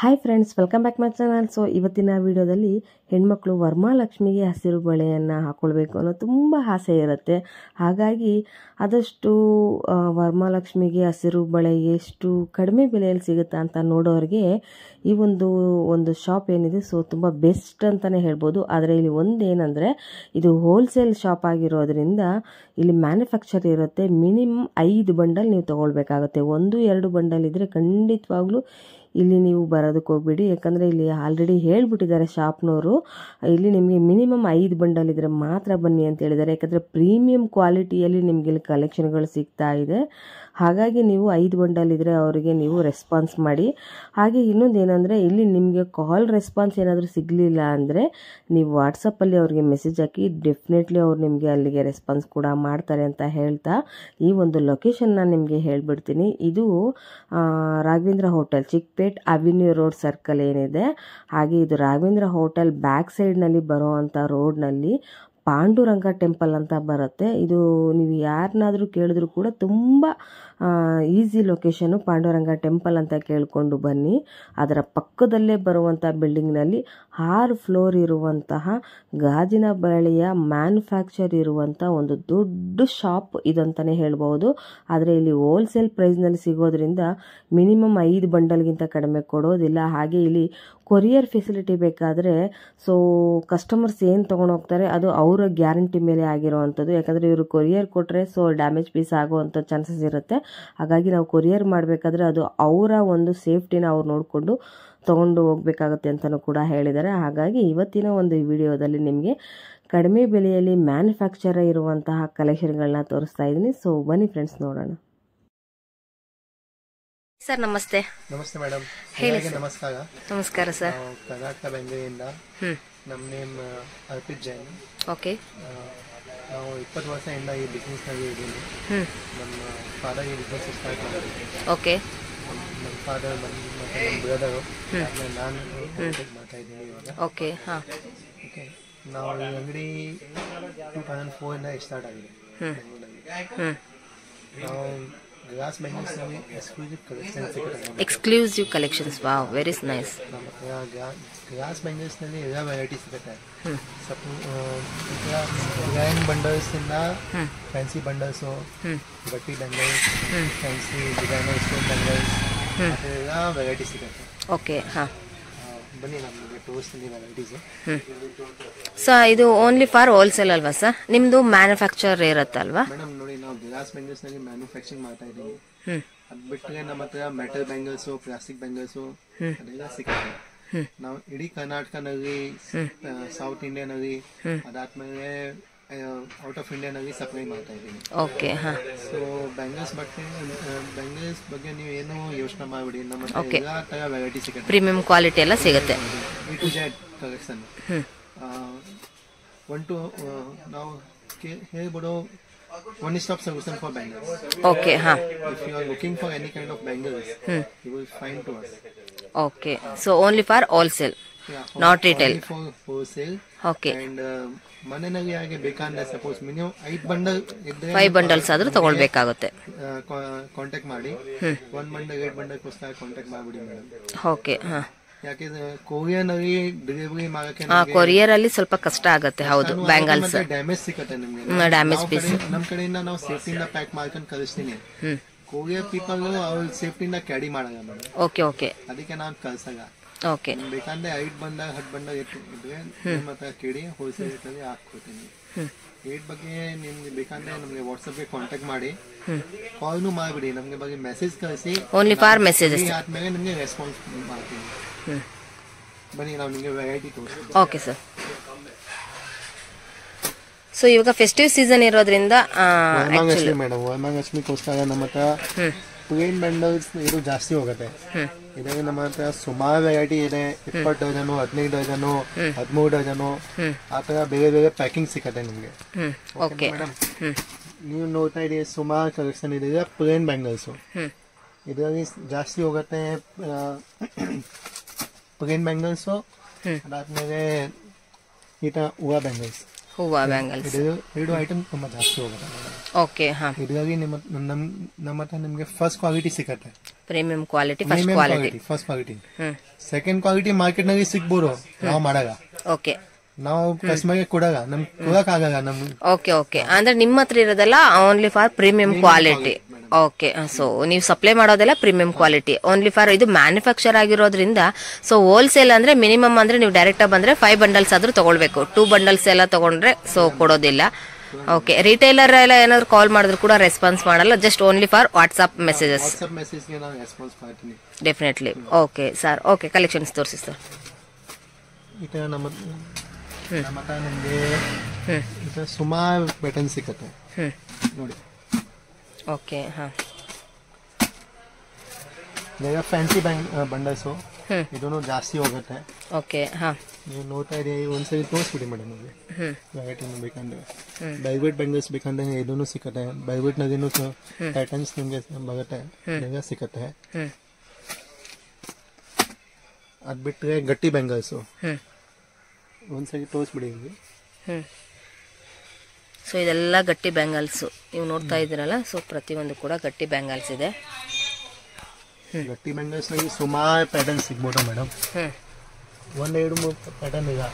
Hi friends, welcome back my channel. So ಇವತ್ತಿನ ವಿಡಿಯೋದಲ್ಲಿ ಹೆಣ್ಮಕ್ಳು ವರಮಹಾಲಕ್ಷ್ಮಿಗೆ ಹಸಿರು ಬಳೆಯನ್ನು ಹಾಕೊಳ್ಬೇಕು ಅನ್ನೋ ತುಂಬ ಆಸೆ ಇರುತ್ತೆ. ಹಾಗಾಗಿ ಆದಷ್ಟು ವರಮಹಾಲಕ್ಷ್ಮಿಗೆ ಹಸಿರು ಬಳೆ ಎಷ್ಟು ಕಡಿಮೆ ಬೆಲೆಯಲ್ಲಿ ಸಿಗುತ್ತಾ ಅಂತ ನೋಡೋರಿಗೆ ಈ ಒಂದು ಶಾಪ್ ಏನಿದೆ ಸೊ ತುಂಬ ಬೆಸ್ಟ್ ಅಂತಲೇ ಹೇಳ್ಬೋದು. ಆದರೆ ಇಲ್ಲಿ ಒಂದೇನೆಂದರೆ ಇದು ಹೋಲ್ಸೇಲ್ ಶಾಪ್ ಆಗಿರೋದ್ರಿಂದ ಇಲ್ಲಿ ಮ್ಯಾನುಫ್ಯಾಕ್ಚರ್ ಇರುತ್ತೆ. ಮಿನಿಮಮ್ 5 ಬಂಡಲ್ ನೀವು ತೊಗೊಳ್ಬೇಕಾಗುತ್ತೆ. 1-2 ಬಂಡಲ್ ಇದ್ದರೆ ಖಂಡಿತವಾಗ್ಲೂ ಇಲ್ಲಿ ನೀವು ಬರೋದಕ್ಕೆ ಹೋಗ್ಬೇಡಿ. ಯಾಕಂದರೆ ಇಲ್ಲಿ ಆಲ್ರೆಡಿ ಹೇಳ್ಬಿಟ್ಟಿದ್ದಾರೆ ಶಾಪ್ನವರು, ಇಲ್ಲಿ ನಿಮಗೆ ಮಿನಿಮಮ್ 5 ಬಂಡಲ್ ಇದ್ದರೆ ಮಾತ್ರ ಬನ್ನಿ ಅಂತ ಹೇಳಿದ್ದಾರೆ. ಯಾಕಂದರೆ ಪ್ರೀಮಿಯಂ ಕ್ವಾಲಿಟಿಯಲ್ಲಿ ನಿಮಗೆ ಇಲ್ಲಿ ಕಲೆಕ್ಷನ್ಗಳು ಸಿಗ್ತಾ ಇದೆ. ಹಾಗಾಗಿ ನೀವು 5 ಬಂಡಲ್ ಇದ್ದರೆ ಅವರಿಗೆ ನೀವು ರೆಸ್ಪಾನ್ಸ್ ಮಾಡಿ. ಹಾಗೆ ಇನ್ನೊಂದು ಏನಂದರೆ ಇಲ್ಲಿ ನಿಮಗೆ ಕಾಲ್ ರೆಸ್ಪಾನ್ಸ್ ಏನಾದರೂ ಸಿಗಲಿಲ್ಲ ಅಂದರೆ ನೀವು ವಾಟ್ಸಪ್ಪಲ್ಲಿ ಅವ್ರಿಗೆ ಮೆಸೇಜ್ ಹಾಕಿ, ಡೆಫಿನೆಟ್ಲಿ ಅವ್ರು ನಿಮಗೆ ಅಲ್ಲಿಗೆ ರೆಸ್ಪಾನ್ಸ್ ಕೂಡ ಮಾಡ್ತಾರೆ ಅಂತ ಹೇಳ್ತಾ ಈ ಒಂದು ಲೊಕೇಶನ್ನ ನಿಮಗೆ ಹೇಳ್ಬಿಡ್ತೀನಿ. ಇದು Raghavendra hotel, Chickpet avenue road circle ಏನಿದೆ, ಹಾಗೆ ಇದು ರಾಘವೇಂದ್ರ ಹೋಟೆಲ್ ಬ್ಯಾಕ್ ಸೈಡ್ನಲ್ಲಿ ಬರೋವಂಥ ರೋಡ್ನಲ್ಲಿ ಪಾಂಡುರಂಗ ಟೆಂಪಲ್ ಅಂತ ಬರುತ್ತೆ. ಇದು ನೀವು ಯಾರನ್ನಾದರೂ ಕೇಳಿದ್ರು ಕೂಡ ತುಂಬ ಈಸಿ ಲೊಕೇಶನು. ಪಾಂಡುರಂಗ ಟೆಂಪಲ್ ಅಂತ ಕೇಳಿಕೊಂಡು ಬನ್ನಿ. ಅದರ ಪಕ್ಕದಲ್ಲೇ ಬರುವಂಥ ಬಿಲ್ಡಿಂಗ್ನಲ್ಲಿ 6 ಫ್ಲೋರ್ ಇರುವಂತಹ ಗಾಜಿನ ಬಳೆಯ ಮ್ಯಾನುಫ್ಯಾಕ್ಚರ್ ಇರುವಂಥ ಒಂದು ದೊಡ್ಡ ಶಾಪ್ ಇದಂತಲೇ ಹೇಳ್ಬೋದು. ಆದರೆ ಇಲ್ಲಿ ಹೋಲ್ಸೇಲ್ ಪ್ರೈಸ್ನಲ್ಲಿ ಸಿಗೋದ್ರಿಂದ ಮಿನಿಮಮ್ 5 ಬಂಡಲ್ಗಿಂತ ಕಡಿಮೆ ಕೊಡೋದಿಲ್ಲ. ಹಾಗೆ ಇಲ್ಲಿ ಕೊರಿಯರ್ ಫೆಸಿಲಿಟಿ ಬೇಕಾದರೆ ಸೊ ಕಸ್ಟಮರ್ಸ್ ಏನು ತೊಗೊಂಡೋಗ್ತಾರೆ ಅದು ಅವರ ಗ್ಯಾರಂಟಿ ಮೇಲೆ ಆಗಿರೋವಂಥದ್ದು. ಯಾಕಂದರೆ ಇವರು ಕೊರಿಯರ್ ಕೊಟ್ಟರೆ ಸೊ ಡ್ಯಾಮೇಜ್ ಪೀಸ್ ಆಗುವಂಥ ಚಾನ್ಸಸ್ ಇರುತ್ತೆ. ಹಾಗಾಗಿ ನಾವು ಕೊರಿಯರ್ ಮಾಡಬೇಕಾದ್ರೆ ಅದು ಅವರ ಒಂದು ಸೇಫ್ಟಿನ ಅವ್ರು ನೋಡಿಕೊಂಡು ತೊಗೊಂಡು ಹೋಗಬೇಕಾಗುತ್ತೆ ಅಂತಲೂ ಕೂಡ ಹೇಳಿದ್ದಾರೆ. ಹಾಗಾಗಿ ಇವತ್ತಿನ ಒಂದು ವಿಡಿಯೋದಲ್ಲಿ ನಿಮಗೆ ಕಡಿಮೆ ಬೆಲೆಯಲ್ಲಿ ಮ್ಯಾನುಫ್ಯಾಕ್ಚರ್ ಇರುವಂತಹ ಕಲೆಕ್ಷನ್ಗಳನ್ನ ತೋರಿಸ್ತಾ ಇದ್ದೀನಿ. ಸೊ ಬನ್ನಿ ಫ್ರೆಂಡ್ಸ್, ನೋಡೋಣ. ಸರ್ ನಮಸ್ತೆ. ನಮಸ್ತೆ ಮೇಡಮ್. ಹೇಳಿ. ನಮಸ್ಕಾರ. ನಮಸ್ಕಾರ ಸರ್. ಕರ್ನಾಟಕ ಬೆಂಗಳೂರಿಂದ. ನಮ್ಮ ನೇಮ್ ಅರ್ಪಿತ್ ಜೈನ್. ಓಕೆ. ನಾವು 20 ವರ್ಷದಿಂದ ಈ ಬಿಸ್ನೆಸ್ನಲ್ಲಿ ಇದ್ದೀನಿ. ನಮ್ಮ ಫಾದರ್ ಈ ಬಿಸ್ನೆಸ್ ಸ್ಟಾರ್ಟ್ ಮಾಡಿದ್ರು. ಓಕೆ. ನಮ್ಮ ಫಾದರ್ ಮತ್ತು ನಮ್ಮ ಬ್ರದರು, ನಾನು ಮಾಡ್ತಾ ಇದ್ದೀನಿ ಇವಾಗ. ಓಕೆ. ಹಾಂ. ಓಕೆ. ನಾವು ಈ ಅಂಗಡಿ 2004ಇಂದ ಸ್ಟಾರ್ಟ್ ಆಗಿದೆ. ನಾವು ಗ್ಲಾಸ್ ಬ್ಯಾಂಗಲ್ಸ್ನಲ್ಲಿ exclusive collections. Wow, very nice. Glass ಬ್ಯಾಂಗಲ್ಸ್ನಲ್ಲಿ ಎಲ್ಲ ವೆರೈಟಿ ಸಿಗುತ್ತೆ. ಗ್ರ್ಯಾಂಡ್ ಬಂಡಲ್ಸಿಂದ ಫ್ಯಾನ್ಸಿ ಬಂಡಲ್ಸು, ಗಟ್ಟಿ bangles, fancy designer stone bangles, ಅದೆಲ್ಲ ವೆರೈಟಿ ಸಿಗುತ್ತೆ. ಓಕೆ. ಹಾಂ, ಬನ್ನಿ ನಮಗೆ ತೋರಿಸ್ತೀನಿ ವೆರೈಟೀಸು. ಸೊ ಇದು ಓನ್ಲಿ ಫಾರ್ ಹೋಲ್ಸೇಲ್ ಅಲ್ವಾ ಸರ್? ನಿಮ್ಮದು ಮ್ಯಾನುಫ್ಯಾಕ್ಚರ್ ಇರುತ್ತಲ್ವಾ? ಮೇಡಮ್ ನೋಡಿ, ನಾವು ಗ್ಲಾಸ್ ಬ್ಯಾಂಗಲ್ಸ್ನಲ್ಲಿ ಮ್ಯಾನುಫ್ಯಾಕ್ಚರಿಂಗ್ ಮಾಡ್ತಾ ಇದ್ದೀವಿ. ಅದು ಬಿಟ್ಟರೆ ನಮ್ಮ ಹತ್ರ ಮೆಟಲ್ ಬ್ಯಾಂಗಲ್ಸು, ಪ್ಲಾಸ್ಟಿಕ್ ಬ್ಯಾಂಗಲ್ಸು ಅದೆಲ್ಲ ಸಿಗುತ್ತೆ. ನಾವು ಇಡೀ ಕರ್ನಾಟಕನಲ್ಲಿ, ಸೌತ್ ಇಂಡಿಯಾನಲ್ಲಿ, ಅದಾದ್ಮೇಲೆ ಔಟ್ ಆಫ್ ಇಂಡಿಯಾನಲ್ಲಿ ಸಪ್ಲೈ ಮಾಡ್ತಾ ಇದ್ದೀನಿ. ಓಕೆ. ಹಾಂ. ಸೊ ಬ್ಯಾಂಗಲ್ಸ್ ಬಗ್ಗೆ ನೀವು ಏನು ಯೋಚನೆ ಮಾಡಬೇಡಿ. ನಮ್ಮ ಹತ್ರ ಎಲ್ಲ ಥರ ವೆರೈಟಿ ಸಿಗುತ್ತೆ. ಪ್ರೀಮಿಯಂ ಕ್ವಾಲಿಟಿ ಎಲ್ಲ ಸಿಗುತ್ತೆ. A to Z collection. ನಾವು ಹೇಳ್ಬಿಡು one stop solution for bangles. Okay. Huh. If you are looking for any kind of bangles, you will find to us. Okay. So only for wholesale, not retail. Only for wholesale. Okay. And ಮನೆಯಲ್ಲಿ ಹಾಗೆ ಬೇಕಂದ್ರೆ suppose minimum 5 bundle ಇದ್ರೆ 5 bundles ಆದ್ರೂ ತಗೊಳ್ಬೇಕಾಗುತ್ತೆ. Contact ಮಾಡಿ. 1 bundle 8 ಬಂಡಲ್ಗೋಸ್ಕರ contact ಮಾಡಿಬಿಡಿ madam. Okay. ಹಾಂ. ಯಾಕೆಂದ್ರೆ ಕೊರಿಯರ್ನಲ್ಲಿ delivery ಮಾಡೋಕೆ ಕೊರಿಯರ್ ಅಲ್ಲಿ ಸ್ವಲ್ಪ ಕಷ್ಟ ಆಗುತ್ತೆ. ಹೌದು, ಬ್ಯಾಂಗಲ್ಸ್ ಡ್ಯಾಮೇಜ್ ಸಿಗುತ್ತೆ ನಿಮಗೆ. ಡ್ಯಾಮೇಜ್ ಪೀಸ್ ನಮ್ಮ ಕಡೆಯಿಂದ ನಾವು ಸೇಫ್ಟಿಯಿಂದ ಪ್ಯಾಕ್ ಮಾಡ್ಕೊಂಡು ಕಳಿಸ್ತೀನಿ. ಕೊರಿಯರ್ ಪೀಪಲ್ ಅವ್ರ ಸೇಫ್ಟಿಯಿಂದ ಕ್ಯಾರಿ ಮಾಡಲ್ಲ ಮೇಡಮ್. ಓಕೆ. ಓಕೆ. ಅದಕ್ಕೆ ನಾನು ಕಳ್ಸಲ್ಲ. ಓಕೆ. ಬೇಕಂದ್ರೆ 5 ಬಂಡಲ್ 10 ಬಂಡಲ್ ಇದ್ರೆ ನಿಮ್ಮ ಹತ್ರ ಕೇಳಿ ಹೋಲ್ಸೇಲ್ ರೇಟಲ್ಲಿ ಹಾಕ್ಕೊಡ್ತೀನಿ. ರೇಟ್ ಬಗ್ಗೆ ನಿಮ್ಗೆ ಬೇಕಂದ್ರೆ ನಮಗೆ ವಾಟ್ಸಪ್ಗೆ ಕಾಂಟ್ಯಾಕ್ಟ್ ಮಾಡಿ, ಕಾಲ್ನು ಮಾಡಿಬಿಡಿ. ನಮಗೆ ಬಗ್ಗೆ ಮೆಸೇಜ್ ಕಳಿಸಿ. Only for messages. ಆದ್ಮೇಲೆ ನಿಮಗೆ ರೆಸ್ಪಾನ್ಸ್ ಮಾಡ್ತೀನಿ. ಬನ್ನಿ ನಾವು ನಿಮಗೆ ವೆರೈಟಿ ತೋರಿಸ್ತೀವಿ. Okay sir. ಸೊ ಇವಾಗ ಫೆಸ್ಟಿವ್ ಸೀಸನ್ ಇರೋದ್ರಿಂದ ಮೇಡಮ್ ವರಮಹಾಲಕ್ಷ್ಮಿಗೋಸ್ಕರ ನಮ್ಮ ಹತ್ರ ಪ್ಲೇನ್ ಬಂಡಲ್ಸ್ ಇದು ಜಾಸ್ತಿ ಹೋಗುತ್ತೆ. ಇದಾಗ ನಮ್ಮ ಹತ್ರ ಸುಮಾರು ವೆರೈಟಿ ಇದೆ. 20 ಡಜನು, 15 ಡಜನು, 13 ಡಜನು, ಆ ಥರ ಬೇರೆ ಬೇರೆ ಪ್ಯಾಕಿಂಗ್ ಸಿಗುತ್ತೆ ನಿಮಗೆ. ಓಕೆ ಮೇಡಮ್, ನೀವು ನೋಡ್ತಾ ಇದ್ದೀರಿ ಸುಮಾರು ಕಲೆಕ್ಷನ್ ಇದೆ ಪ್ಲೇನ್ ಬ್ಯಾಂಗಲ್ಸು. ಇದರಲ್ಲಿ ಜಾಸ್ತಿ ಹೋಗುತ್ತೆ ಪ್ಲೇನ್ ಬ್ಯಾಂಗಲ್ಸು. ಅದಾದ್ಮೇಲೆ ಈ ಥರ ಹೂವು ಬ್ಯಾಂಗಲ್ಸ್. ಎರಡು ಐಟಮ್ ತುಂಬಾ ಜಾಸ್ತಿ ಹೋಗುತ್ತೆ. ಓಕೆ. ಹಾಂ. ಇದರಲ್ಲಿ ನಮ್ಮ ಹತ್ರ ನಿಮಗೆ ಫಸ್ಟ್ ಕ್ವಾಲಿಟಿ ಸಿಗುತ್ತೆ. Premium quality, first quality. First quality. Second quality market ನಲ್ಲಿ ಸಿಗ್ಬೋದು, ನಾವು ಮಾಡಾಗ. ಓಕೆ, ನಾವು ಕಸ್ಟಮರ್ಗೆ ಕೊಡಾಗ, ನಮ್ಗೆ ಕೊಡಕ್ ಆಗಲ್ಲ ನಮ್ಗೆ. ಓಕೆ ಓಕೆ, ಅಂದ್ರೆ ನಿಮ್ಮ ಹತ್ರ ಇರೋದಲ್ಲ only for premium quality. Okay, so ನೀವು ಸಪ್ಲೈ ಮಾಡೋದೆಲ್ಲ ಪ್ರೀಮಿಯಂ ಕ್ವಾಲಿಟಿ ಓನ್ಲಿ ಫಾರ್ ಇದು ಮ್ಯಾನುಫ್ಯಾಕ್ಚರ್ ಆಗಿರೋದ್ರಿಂದ. ಸೊ ಹೋಲ್ಸೇಲ್ ಅಂದ್ರೆ ಮಿನಿಮಮ್ ಅಂದ್ರೆ ನೀವು ಡೈರೆಕ್ಟ್ ಆಗಿ ಬಂದ್ರೆ 5 ಬಂಡಲ್ಸ್ ಆದ್ರೂ ತಗೊಳ್ಬೇಕು. 2 ಬಂಡಲ್ಸ್ ಎಲ್ಲ ತಗೊಂಡ್ರೆ ಸೊ ಕೊಡೋದಿಲ್ಲ. ಓಕೆ, ರಿಟೈಲರ್ ಎಲ್ಲ ಏನಾದ್ರು ಕಾಲ್ ಮಾಡಿದ್ರು ಕೂಡ ರೆಸ್ಪಾನ್ಸ್ ಮಾಡಲ್ಲ, just only for WhatsApp messages. Definitely. Okay sir, okay collections ತೋರಿಸಿ ಸರ್. ನಮಗೆ ಸುಮಾರು ಪ್ಯಾಟರ್ನ್ ಸಿಗುತ್ತೆ ನೋಡಿ. ಓಕೆ, ಹಾ, ಫ್ಯಾನ್ಸಿ ಬಂಡಲ್ಸು ಇದನ್ನು ಜಾಸ್ತಿ ಹೋಗುತ್ತೆ. ಓಕೆ, ಹಾ, ನೀವು ನೋಡ್ತಾ ಇದ್ದೀವಿ, ಒಂದ್ಸರಿ ತೋರಿಸ್ಬಿಡಿ ಮೇಡಮ್ ನಮಗೆ ವೆರೈಟಿ ಬೇಕಂದ್ರೆ. ಬೈವೈಟ್ ಬ್ಯಾಂಗಲ್ಸ್ ಬೇಕಂದ್ರೆ ಇದನ್ನು ಸಿಕ್ಕತ್ತೆ. ಬೈವೈಟ್ ನದಿನೂ ಪ್ಯಾಟರ್ನ್ಸ್ ನಿಮ್ಗೆ ಬರುತ್ತೆ, ನಿಮಗೆ ಸಿಕ್ಕತ್ತೆ. ಅದ್ ಬಿಟ್ಟರೆ ಗಟ್ಟಿ ಬ್ಯಾಂಗಲ್ಸು ಒಂದ್ಸರಿ ತೋರಿಸ್ಬಿಡಿ ನಿಮಗೆ. ಸೊ ಇದೆಲ್ಲ ಗಟ್ಟಿ ಬ್ಯಾಂಗಲ್ಸು ನೀವು ನೋಡ್ತಾ ಇದ್ದೀರಲ್ಲ. ಸೊ ಪ್ರತಿಯೊಂದು ಕೂಡ ಗಟ್ಟಿ ಬ್ಯಾಂಗಲ್ಸ್ ಇದೆ. ಗಟ್ಟಿ ಬ್ಯಾಂಗಲ್ಸ್ ನಲ್ಲಿ ಸುಮಾರು ಪ್ಯಾಟರ್ನ್ ಸಿಗ್ಬೋದು ಮೇಡಮ್. 1-2-3 ಪ್ಯಾಟರ್ನ್ ಇದೆ.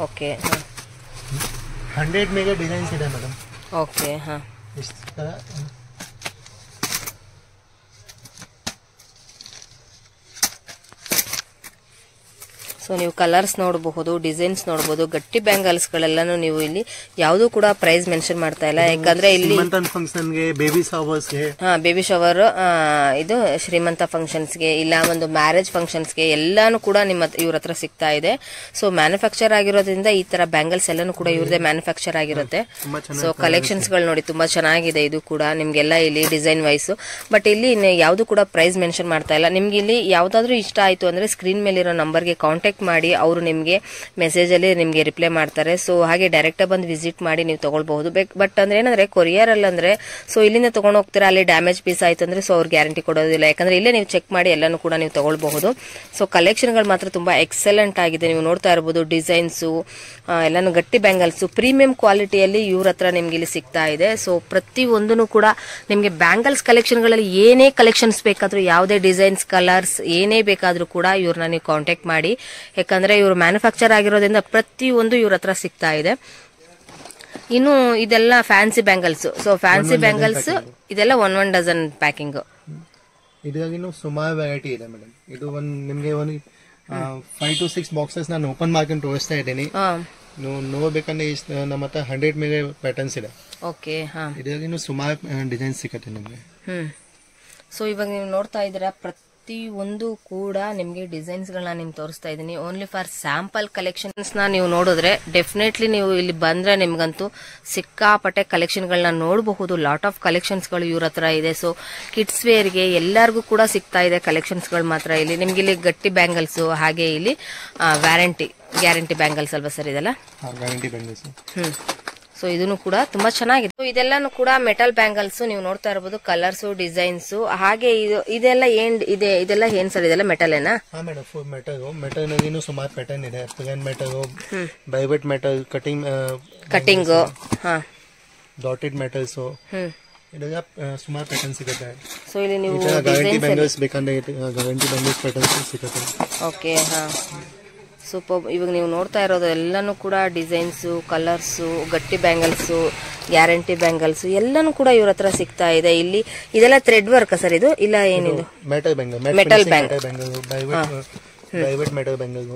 ಓಕೆ, 100 ಮೇಲೆ ಡಿಸೈನ್ಸ್ ಇದೆ ಮೇಡಮ್. ಓಕೆ, ಹಾ, ಸೊ ನೀವು ಕಲರ್ಸ್ ನೋಡಬಹುದು, ಡಿಸೈನ್ಸ್ ನೋಡಬಹುದು. ಗಟ್ಟಿ ಬ್ಯಾಂಗಲ್ಸ್ ಗಳೆಲ್ಲಾನು ನೀವು ಇಲ್ಲಿ ಯಾವುದು ಕೂಡ ಪ್ರೈಸ್ ಮೆನ್ಷನ್ ಮಾಡ್ತಾ ಇಲ್ಲ, ಯಾಕಂದ್ರೆ ಇಲ್ಲಿ ಬೇಬಿ ಶವರ್ಸ್ಗೆ, ಬೇಬಿ ಶವರ್, ಇದು ಶ್ರೀಮಂತ ಫಂಕ್ಷನ್ಸ್ಗೆ, ಇಲ್ಲ ಒಂದು ಮ್ಯಾರೇಜ್ ಫಂಕ್ಷನ್ಸ್ಗೆ ಎಲ್ಲಾನು ಕೂಡ ನಿಮ್ಮ ಇವ್ರ ಹತ್ರ ಸಿಗ್ತಾ ಇದೆ. ಸೊ ಮ್ಯಾನುಫ್ಯಾಕ್ಚರ್ ಆಗಿರೋದ್ರಿಂದ ಈ ತರ ಬ್ಯಾಂಗಲ್ಸ್ ಎಲ್ಲಾನು ಕೂಡ ಇವ್ರದೇ ಮ್ಯಾನುಫ್ಯಾಕ್ಚರ್ ಆಗಿರುತ್ತೆ. ಸೊ ಕಲೆಕ್ಷನ್ಸ್ ಗಳು ನೋಡಿ ತುಂಬಾ ಚೆನ್ನಾಗಿದೆ. ಇದು ಕೂಡ ನಿಮ್ಗೆಲ್ಲ ಇಲ್ಲಿ ಡಿಸೈನ್ ವೈಸ್, ಬಟ್ ಇಲ್ಲಿ ಯಾವ್ದು ಕೂಡ ಪ್ರೈಸ್ ಮೆನ್ಷನ್ ಮಾಡ್ತಾ ಇಲ್ಲ. ನಿಮ್ಗೆ ಇಲ್ಲಿ ಯಾವ್ದಾದ್ರು ಇಷ್ಟ ಆಯ್ತು ಅಂದ್ರೆ ಸ್ಕ್ರೀನ್ ಮೇಲಿರೋ ನಂಬರ್ಗೆ ಕಾಂಟ್ಯಾಕ್ಟ್ ಮಾಡಿ, ಅವರು ನಿಮಗೆ ಮೆಸೇಜ್ ಅಲ್ಲಿ ನಿಮಗೆ ರಿಪ್ಲೈ ಮಾಡ್ತಾರೆ. ಸೊ ಹಾಗೆ ಡೈರೆಕ್ಟ್ ಬಂದು ವಿಸಿಟ್ ಮಾಡಿ ನೀವು ತಗೊಳ್ಬಹುದು. ಬಟ್ ಅಂದ್ರೆ ಏನಂದ್ರೆ ಕೊರಿಯರ್ ಅಲ್ಲಿ ಅಂದ್ರೆ ಸೊ ಇಲ್ಲಿಂದ ತಗೊಂಡು ಹೋಗ್ತೀರಾ, ಅಲ್ಲಿ ಡ್ಯಾಮೇಜ್ ಪೀಸ್ ಆಯ್ತು ಅಂದ್ರೆ ಸೊ ಅವ್ರು ಗ್ಯಾರಂಟಿ ಕೊಡೋದಿಲ್ಲ, ಯಾಕಂದ್ರೆ ಇಲ್ಲೇ ನೀವು ಚೆಕ್ ಮಾಡಿ ಎಲ್ಲಾನು ಕೂಡ ನೀವು ತಗೊಳ್ಬಹುದು. ಸೊ ಕಲೆಕ್ಷನ್ ಗಳು ಮಾತ್ರ ತುಂಬಾ ಎಕ್ಸಲೆಂಟ್ ಆಗಿದೆ. ನೀವು ನೋಡ್ತಾ ಇರಬಹುದು ಡಿಸೈನ್ಸು ಎಲ್ಲಾನು ಗಟ್ಟಿ ಬ್ಯಾಂಗಲ್ಸ್ ಪ್ರೀಮಿಯಂ ಕ್ವಾಲಿಟಿಯಲ್ಲಿ ಇವ್ರ ಹತ್ರ ನಿಮ್ಗೆ ಇಲ್ಲಿ ಸಿಗ್ತಾ ಇದೆ. ಸೊ ಪ್ರತಿ ಒಂದನ್ನು ಕೂಡ ನಿಮ್ಗೆ ಬ್ಯಾಂಗಲ್ಸ್ ಕಲೆಕ್ಷನ್ ಗಳಲ್ಲಿ ಏನೇ ಕಲೆಕ್ಷನ್ಸ್ ಬೇಕಾದ್ರೂ, ಯಾವುದೇ ಡಿಸೈನ್ಸ್, ಕಲರ್ಸ್ ಏನೇ ಬೇಕಾದ್ರೂ ಕೂಡ ಇವ್ರನ್ನ ನೀವು ಕಾಂಟ್ಯಾಕ್ಟ್ ಮಾಡಿ, ಯಾಕಂದ್ರೆ ಇವರು ಮ್ಯಾನುಫ್ಯಾಕ್ಚರ್ ಆಗಿರೋದ್ರಿಂದ ಪ್ರತಿಯೊಂದು ಇವ್ರ ಹತ್ರ ಸಿಗ್ತಾ ಇದೆ. ಇನ್ನು ಇದೆಲ್ಲ fancy bangles. So fancy bangles ಇದೆಲ್ಲ 1 ಡಜನ್ ಪ್ಯಾಕಿಂಗ್. ಇದಾಗಿನೂ ಸುಮಾರು ವೆರೈಟಿ ಇದೆ ಮೇಡಮ್. ಇದು ನಿಮ್ಗೆ 5 to 6 ಬಾಕ್ಸಸ್ ನಾನು ಓಪನ್ ಮಾಡ್ಕೊಂಡು ತೋರಿಸ್ತಾ ಇದ್ದೀನಿ. ನೀವು ನೋಡ್ಬೇಕಂದ್ರೆ ನಮ್ಮ ಹತ್ರ 100 ಮೇಲೆ ಪ್ಯಾಟರ್ನ್ಸ್ ಇದೆ. ಓಕೆ, ಹಾ, ಇದಾಗಿನೂ ಸುಮಾರು ಡಿಸೈನ್ಸ್ ಸಿಗುತ್ತೆ ನಿಮ್ಗೆ. ಸೊ ಇವಾಗ ನೀವು ನೋಡ್ತಾ ಇದ್ದೀರಾ ಪ್ರತಿ ಒಂದು ಕೂಡ ನಿಮ್ಗೆ ಡಿಸೈನ್ಸ್ ಗಳನ್ನ ನಿಮ್ಗೆ ತೋರಿಸ್ತಾ ಇದೀನಿ. ಓನ್ಲಿ ಫಾರ್ ಸ್ಯಾಂಪಲ್ ಕಲೆಕ್ಷನ್ಸ್ ನ ನೀವು ನೋಡಿದ್ರೆ ಡೆಫಿನೆಟ್ಲಿ ನೀವು ಇಲ್ಲಿ ಬಂದ್ರೆ ನಿಮ್ಗಂತೂ ಸಿಕ್ಕಾಪಟ್ಟೆ ಕಲೆಕ್ಷನ್ ಗಳನ್ನ ನೋಡಬಹುದು. ಲಾಟ್ ಆಫ್ ಕಲೆಕ್ಷನ್ಸ್ ಗಳು ಇವ್ರ ಹತ್ರ ಇದೆ. ಸೊ ಕಿಡ್ಸ್ ವೇರ್ ಗೆ ಎಲ್ಲರಿಗೂ ಕೂಡ ಸಿಗ್ತಾ ಇದೆ ಕಲೆಕ್ಷನ್ಸ್ ಗಳು ಮಾತ್ರ ಇಲ್ಲಿ. ನಿಮ್ಗೆ ಇಲ್ಲಿ ಗಟ್ಟಿ ಬ್ಯಾಂಗಲ್ಸ್, ಹಾಗೆ ಇಲ್ಲಿ ಗ್ಯಾರಂಟಿ ಬ್ಯಾಂಗಲ್ಸ್ ಅಲ್ವಾ ಸರ್ ಇದೆಲ್ಲ? Guarantee bangles. ಸೊ ಇದನ್ನು ಕೂಡ ತುಂಬಾ ಚೆನ್ನಾಗಿದೆ. ಇದೆಲ್ಲಾನು ಕೂಡ ಮೆಟಲ್ ಬ್ಯಾಂಗಲ್ಸ್ ನೀವು ನೋಡ್ತಾ ಇರಬಹುದು. ಕಲರ್ಸ್, ಡಿಸೈನ್ಸ್, ಹಾಗೆ ಇದೆಲ್ಲ ಇದೆಲ್ಲ ಏನ್ ಸರ್? ಇದೆಲ್ಲ ಮೆಟಲ್ ಏನಾ? ಮೇಡಮ್, ಮೆಟಲ್ ನಾಗೇನು ಸುಮಾರು ಪ್ಯಾಟರ್ನ್ ಇದೆ. ಪ್ಲೇನ್ ಮೆಟಲ್, ಬೈವೈಟ್ ಮೆಟಲ್, ಕಟಿಂಗ್, ಡಾಟೆಡ್ ಮೆಟಲ್ಸ್, ಇದೆಲ್ಲ ಸುಮಾರು ಪ್ಯಾಟರ್ನ್ ಸಿಗುತ್ತೆ. ಸೊ ಇಲ್ಲಿ ನೀವು ಗ್ಯಾರಂಟಿ ಬ್ಯಾಂಗಲ್ಸ್ ಬೇಕಂದ್ರೆ ಗ್ಯಾರಂಟಿ ಬ್ಯಾಂಗಲ್ಸ್ ಪ್ಯಾಟರ್ನ್ಸ್ ಸಿಗುತ್ತೆ. ಓಕೆ, ಹಾ, ಸೂಪರ್. ಇವಾಗ ನೀವು ನೋಡ್ತಾ ಇರೋದು ಎಲ್ಲಾನು ಕೂಡ ಡಿಸೈನ್ಸು, ಕಲರ್ಸು, ಗಟ್ಟಿ ಬ್ಯಾಂಗಲ್ಸು, ಗ್ಯಾರಂಟಿ ಬ್ಯಾಂಗಲ್ಸ್ ಎಲ್ಲಾನು ಕೂಡ ಇವ್ರ ಹತ್ರ ಸಿಗ್ತಾ ಇದೆ. ಇಲ್ಲಿ ಇದೆಲ್ಲ ಥ್ರೆಡ್ ವರ್ಕ್ ಸರ್? ಇದು ಇಲ್ಲ ಏನಿದು? ಮೆಟಲ್ ಬ್ಯಾಂಗಲ್, ಬೈವೈಟ್ ಮೆಟಲ್ ಬ್ಯಾಂಗಲ್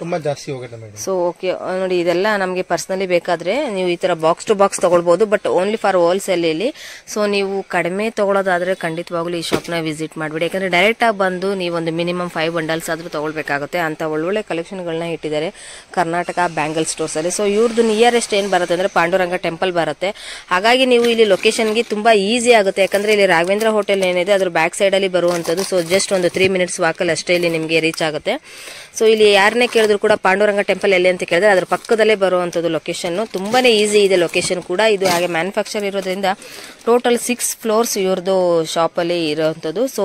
ತುಂಬಾ ಜಾಸ್ತಿ ಹೋಗುತ್ತೆ ಮೇಡಮ್. ಸೊ ಓಕೆ ನೋಡಿ, ಇದೆಲ್ಲ ನಮಗೆ ಪರ್ಸನಲಿ ಬೇಕಾದ್ರೆ ನೀವು ಈ ತರ ಬಾಕ್ಸ್ ಟು ಬಾಕ್ಸ್ ತಗೊಳ್ಬಹುದು, ಬಟ್ ಓನ್ಲಿ ಫಾರ್ ಹೋಲ್ಸೇಲ್ ಇಲ್ಲಿ. ಸೊ ನೀವು ಕಡಿಮೆ ತಗೊಳ್ಳೋದಾದ್ರೆ ಖಂಡಿತವಾಗ್ಲೂ ಈ ಶಾಪ್ ನ ವಿಸಿಟ್ ಮಾಡಬೇಡಿ, ಯಾಕಂದ್ರೆ ಡೈರೆಕ್ಟ್ ಆಗಿ ಬಂದು ನೀವು ಒಂದು ಮಿನಿಮಮ್ 5 ಬಂಡಲ್ಸ್ ಆದ್ರೂ ತಗೊಳ್ಬೇಕಾಗುತ್ತೆ. ಅಂತ ಒಳ್ಳೊಳ್ಳೆ ಕಲೆಕ್ಷನ್ ಗಳನ್ನ ಇಟ್ಟಿದ್ದಾರೆ ಕರ್ನಾಟಕ ಬ್ಯಾಂಗಲ್ ಸ್ಟೋರ್ಸ್ ಅಲ್ಲಿ. ಸೊ ಇವ್ರದ್ದು ನಿಯರೆಸ್ಟ್ ಏನ್ ಬರುತ್ತೆ ಅಂದ್ರೆ ಪಾಂಡುರಂಗ ಟೆಂಪಲ್ ಬರುತ್ತೆ. ಹಾಗಾಗಿ ನೀವು ಇಲ್ಲಿ ಲೊಕೇಶನ್ಗೆ ತುಂಬಾ ಈಸಿ ಆಗುತ್ತೆ, ಯಾಕಂದ್ರೆ ಇಲ್ಲಿ ರಾಘವೇಂದ್ರ ಹೋಟೆಲ್ ಏನಿದೆ ಅದ್ರ ಬ್ಯಾಕ್ ಸೈಡ್ ಅಲ್ಲಿ ಬರುವಂತದ್ದು. ಸೊ ಜಸ್ಟ್ ಒಂದು 3 ಮಿನಿಟ್ಸ್ ವಾಕಲ್ಲಿ ಅಷ್ಟೇ ಇಲ್ಲಿ ನಿಮಗೆ ರೀಚ್ ಆಗುತ್ತೆ. ಸೊ ಇಲ್ಲಿ ಯಾರನ್ನೇ ಕೇಳಿದ್ರು ಕೂಡ ಪಾಂಡುರಂಗ ಟೆಂಪಲ್ ಎಲ್ಲಿ ಅಂತ ಕೇಳಿದ್ರೆ ಅದ್ರ ಪಕ್ಕದಲ್ಲೇ ಬರುವಂತದ್ದು ಲೊಕೇಶನ್. ತುಂಬಾನೇ ಈಸಿ ಇದೆ ಲೊಕೇಶನ್ ಕೂಡ. ಇದು ಹಾಗೆ ಮ್ಯಾನುಫ್ಯಾಕ್ಚರ್ ಇರೋದ್ರಿಂದ ಟೋಟಲ್ 6 ಫ್ಲೋರ್ಸ್ ಇವ್ರದ್ದು ಶಾಪಲ್ಲಿ ಇರೋವಂಥದ್ದು. ಸೊ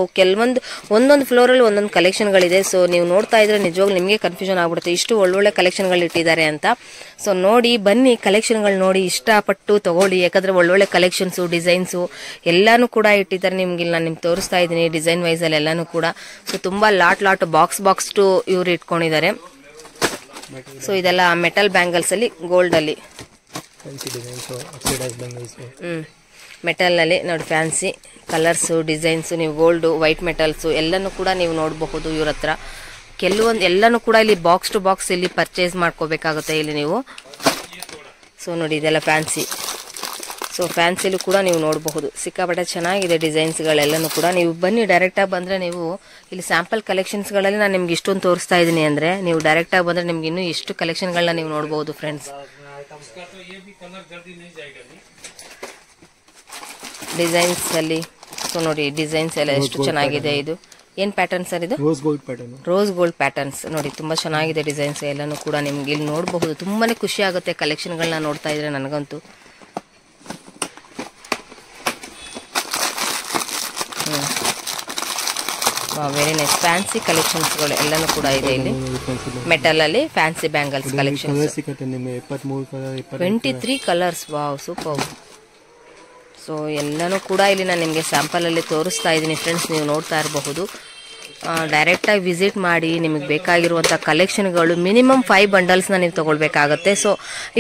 ಒಂದೊಂದು ಫ್ಲೋರಲ್ಲಿ ಒಂದೊಂದು ಕಲೆಕ್ಷನ್ಗಳಿದೆ. ಸೊ ನೀವು ನೋಡ್ತಾ ಇದ್ರೆ ನಿಜವಾಗ್ಲೂ ನಿಮಗೆ ಕನ್ಫ್ಯೂಷನ್ ಆಗ್ಬಿಡುತ್ತೆ, ಇಷ್ಟು ಒಳ್ಳೊಳ್ಳೆ ಕಲೆಕ್ಷನ್ಗಳು ಇಟ್ಟಿದ್ದಾರೆ ಅಂತ. ಸೊ ನೋಡಿ, ಬನ್ನಿ, ಕಲೆಕ್ಷನ್ಗಳು ನೋಡಿ, ಇಷ್ಟಪಟ್ಟು ತಗೊಳ್ಳಿ. ಯಾಕಂದ್ರೆ ಒಳ್ಳೊಳ್ಳೆ ಕಲೆಕ್ಷನ್ಸು, ಡಿಸೈನ್ಸು ಎಲ್ಲಾನು ಕೂಡ ಇಟ್ಟಿದ್ದಾರೆ. ನಿಮ್ಗೆ ನಾನು ನಿಮ್ಗೆ ತೋರಿಸ್ತಾ ಇದ್ದೀನಿ ಡಿಸೈನ್ ವೈಸ್ ಅಲ್ಲಿ ಎಲ್ಲಾನು ಕೂಡ. ಸೊ ತುಂಬಾ ಲಾಟ್ ಬಾಕ್ಸ್ ಟು ಇವ್ರು ಇಟ್ಕೊಂಡಿದ್ದಾರೆ. ಸೊ ಇದೆಲ್ಲ ಮೆಟಲ್ ಬ್ಯಾಂಗಲ್ಸ್ ಅಲ್ಲಿ, ಗೋಲ್ಡ್ ಅಲ್ಲಿ, ಮೆಟಲ್ ನಲ್ಲಿ ನೋಡಿ, ಫ್ಯಾನ್ಸಿ ಕಲರ್ಸ್, ಡಿಸೈನ್ಸ್, ನೀವು ಗೋಲ್ಡ್, ವೈಟ್ ಮೆಟಲ್ಸ್ ಎಲ್ಲಾನು ಕೂಡ ನೀವು ನೋಡಬಹುದು ಇವ್ರ ಹತ್ರ. ಕೆಲವೊಂದು ಎಲ್ಲಾನು ಕೂಡ ಇಲ್ಲಿ ಬಾಕ್ಸ್ ಟು ಬಾಕ್ಸ್ ಇಲ್ಲಿ ಪರ್ಚೇಸ್ ಮಾಡ್ಕೋಬೇಕಾಗುತ್ತೆ ಇಲ್ಲಿ ನೀವು. ಸೊ ನೋಡಿ, ಇದೆಲ್ಲ ಫ್ಯಾನ್ಸಿ. ಸೊ ಫ್ಯಾನ್ಸಿಲು ಕೂಡ ನೀವು ನೋಡಬಹುದು, ಸಿಕ್ಕಾಪಟ್ಟೆ ಚೆನ್ನಾಗಿದೆ ಡಿಸೈನ್ಸ್ಗಳೆಲ್ಲನೂ ಕೂಡ. ನೀವು ಬನ್ನಿ, ಡೈರೆಕ್ಟಾಗಿ ಬಂದರೆ ನೀವು ಇಲ್ಲಿ ಸ್ಯಾಂಪಲ್ ಕಲೆಕ್ಷನ್ಸ್ಗಳಲ್ಲಿ ನಾನು ನಿಮ್ಗೆ ಇಷ್ಟೊಂದು ತೋರಿಸ್ತಾ ಇದ್ದೀನಿ ಅಂದರೆ, ನೀವು ಡೈರೆಕ್ಟಾಗಿ ಬಂದರೆ ನಿಮ್ಗೆ ಇನ್ನೂ ಎಷ್ಟು ಕಲೆಕ್ಷನ್ಗಳನ್ನ ನೀವು ನೋಡಬಹುದು ಫ್ರೆಂಡ್ಸ್. ಡಿಸೈನ್ಸ್ ಅಲ್ಲಿ ಸೊ ನೋಡಿ, ಡಿಸೈನ್ಸ್ ಎಲ್ಲ ಎಷ್ಟು ಚೆನ್ನಾಗಿದೆ. ಇದು ಏನ್ ಪ್ಯಾಟರ್ನ್ ಸರ್? ಇದು ರೋಸ್ ಗೋಲ್ಡ್ ಪ್ಯಾಟರ್ನ್ಸ್. ನೋಡಿ ತುಂಬಾ ಚೆನ್ನಾಗಿದೆ ಡಿಸೈನ್ಸ್ ಎಲ್ಲಾನು ಕೂಡ. ನಿಮ್ಗೆ ಇಲ್ಲಿ ನೋಡಬಹುದು, ತುಂಬಾನೇ ಖುಷಿ ಆಗುತ್ತೆ ಕಲೆಕ್ಷನ್ಗಳನ್ನ ನೋಡ್ತಾ ಇದ್ರೆ ನನಗಂತೂ. ವೆರಿ ನೈಸ್ ಫ್ಯಾನ್ಸಿ ಕಲೆಕ್ಷನ್ಸ್ಗಳು ಎಲ್ಲಾನು ಕೂಡ ಇದೆ ಇಲ್ಲಿ. ಮೆಟಲ್ ಅಲ್ಲಿ fancy bangles collection, 23 colours. Wow, super. So ಎಲ್ಲಾನು ಕೂಡ ಇಲ್ಲಿ ನಾನು ನಿಮಗೆ ಸ್ಯಾಂಪಲ್ ಅಲ್ಲಿ ತೋರಿಸ್ತಾ ಇದ್ದೀನಿ ಫ್ರೆಂಡ್ಸ್, ನೀವು ನೋಡ್ತಾ ಇರಬಹುದು. ಡೈರೆಕ್ಟಾಗಿ ವಿಸಿಟ್ ಮಾಡಿ, ನಿಮಗೆ ಬೇಕಾಗಿರುವಂಥ ಕಲೆಕ್ಷನ್ಗಳು ಮಿನಿಮಮ್ 5 ಬಂಡಲ್ಸ್ನ ನೀವು ತೊಗೊಳ್ಬೇಕಾಗತ್ತೆ. ಸೊ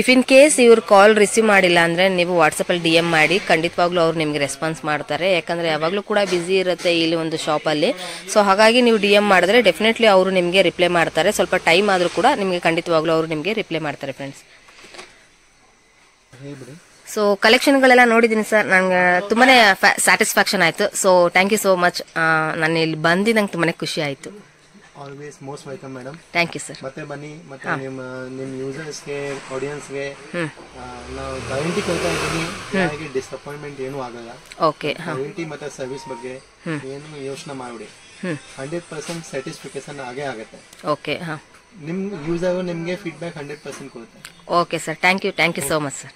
ಇಫ್ ಇನ್ ಕೇಸ್ ಇವ್ರು ಕಾಲ್ ರಿಸೀವ್ ಮಾಡಿಲ್ಲ ಅಂದರೆ ನೀವು ವಾಟ್ಸಪ್ಪಲ್ಲಿ DM ಮಾಡಿ, ಖಂಡಿತವಾಗ್ಲೂ ಅವ್ರು ನಿಮಗೆ ರೆಸ್ಪಾನ್ಸ್ ಮಾಡ್ತಾರೆ. ಯಾಕಂದರೆ ಯಾವಾಗಲೂ ಕೂಡ ಬ್ಯುಸಿ ಇರುತ್ತೆ ಇಲ್ಲಿ ಒಂದು ಶಾಪಲ್ಲಿ. ಸೊ ಹಾಗಾಗಿ ನೀವು DM ಮಾಡಿದ್ರೆ ಡೆಫಿನೆಟ್ಲಿ ಅವರು ನಿಮಗೆ ರಿಪ್ಲೈ ಮಾಡ್ತಾರೆ. ಸ್ವಲ್ಪ ಟೈಮ್ ಆದರೂ ಕೂಡ ನಿಮಗೆ ಖಂಡಿತವಾಗ್ಲೂ ಅವರು ನಿಮಗೆ ರಿಪ್ಲೈ ಮಾಡ್ತಾರೆ ಫ್ರೆಂಡ್ಸ್. ಸೊ ಕಲೆಕ್ಷನ್ಗಳೆಲ್ಲ ನೋಡಿದ್ದೀನಿ ಸರ್, ನಂಗೆ ತುಂಬಾನೇ ಸ್ಯಾಟಿಸ್ಫ್ಯಾಕ್ಷನ್ ಆಯ್ತು. So thank you so much. ನಾನು ಇಲ್ಲಿ ಬಂದು ನಂಗೆ ತುಂಬಾನೇ ಖುಷಿ ಆಯ್ತು. Always most welcome madam. Thank you sir. ಮತ್ತೆ ಬನ್ನಿ, ಮತ್ತೆ ನಿಮ್ಮ ಯೂಸರ್ಸ್ಗೆ, ಆಡಿಯನ್ಸ್ಗೆ ನಾವು ಗ್ಯಾರಂಟಿ ಕೊಡ್ತಾ ಇದ್ದೀನಿ, ಡಿಸಪಾಯಿಂಟ್ಮೆಂಟ್ ಏನೂ ಆಗಲ್ಲ. ಓಕೆ, ಕ್ವಾಲಿಟಿ ಮತ್ತೆ ಸರ್ವಿಸ್ ಬಗ್ಗೆ ಏನು ಯೋಚನೆ ಮಾಡಿ, 100% ಸ್ಯಾಟಿಸ್ಫಿಕೇಶನ್ ಆಗೇ ಆಗುತ್ತೆ. ಓಕೆ, ಹಾಂ, ನಿಮ್ಮ ಯೂಸರ್ ನಿಮಗೆ ಫೀಡ್ಬ್ಯಾಕ್ 100% ಕೊಡುತ್ತೆ. Okay sir, thank you so much sir.